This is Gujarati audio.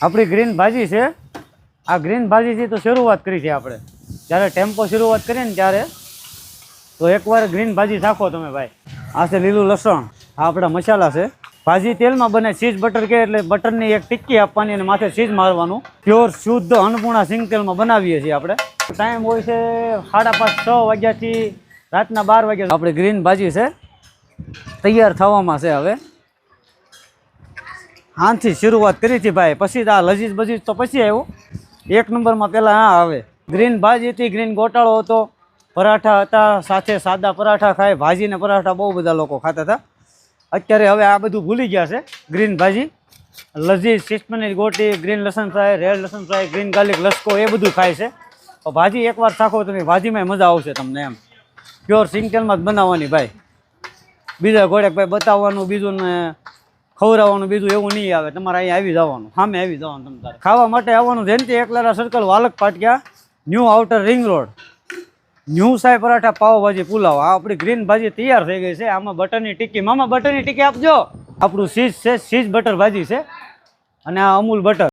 આપણી ગ્રીન ભાજી છે. આ ગ્રીન ભાજીથી તો શરૂઆત કરી છે આપણે. જ્યારે ટેમ્પો શરૂઆત કરીએ ને ત્યારે તો એકવાર ગ્રીન ભાજી નાખો તમે ભાઈ. આ છે લીલું લસણ, આ આપણા મસાલા છે. ભાજી તેલમાં બને, ચીઝ બટર કે એટલે બટરની એક ટિક્કી આપવાની અને માથે ચીઝ મારવાનું. પ્યોર શુદ્ધ અન્નપૂર્ણા સિંગ તેલમાં બનાવીએ છીએ આપણે. ટાઈમ હોય છે 5:30-6 વાગ્યાથી રાતના 12 વાગ્યા. આપણી ગ્રીન ભાજી છે તૈયાર થવામાં છે. હવે આથી શરૂઆત કરી હતી ભાઈ, પછી આ લજીજ બજીજ તો પછી આવ્યું. 1 નંબરમાં પહેલાં આ આવે ગ્રીન ભાજી હતી, ગ્રીન ગોટાળો હતો, પરાઠા હતા, સાથે સાદા પરાઠા ખાય, ભાજીને પરાઠા બહુ બધા લોકો ખાતા હતા. અત્યારે હવે આ બધું ભૂલી ગયા છે. ગ્રીન ભાજી, લજીજ, સિસ્ટમની ગોટી, ગ્રીન લસણ ફ્રાય, રેડ લસણ ફ્રાય, ગ્રીન ગાર્લિક લસકો એ બધું ખાય છે. તો ભાજી એકવાર ચાખો તમે, ભાજીમાં મજા આવશે તમને એમ. પ્યોર સિંગ તેલમાં જ બનાવવાની ભાઈ. બીજા ઘોડે ભાઈ બતાવવાનું બીજું ને ખવડાવવાનું બીજું એવું નહીં આવે. તમારે અહીંયા આવી જવાનું, સામે આવી જવાનું. તમારે ખાવા માટે આવવાનું Jayanti Ekalara circle, Valak Patiya, new outer ring road, new Sai paratha, pav bhaji, pulao. આ આપણી ગ્રીન ભાજી તૈયાર થઈ ગઈ છે. આમાં બટરની ટિક્કી, મામા બટરની ટિક્કી આપજો. આપણું ચીઝ છે, ચીઝ બટર ભાજી છે અને આ અમૂલ બટર.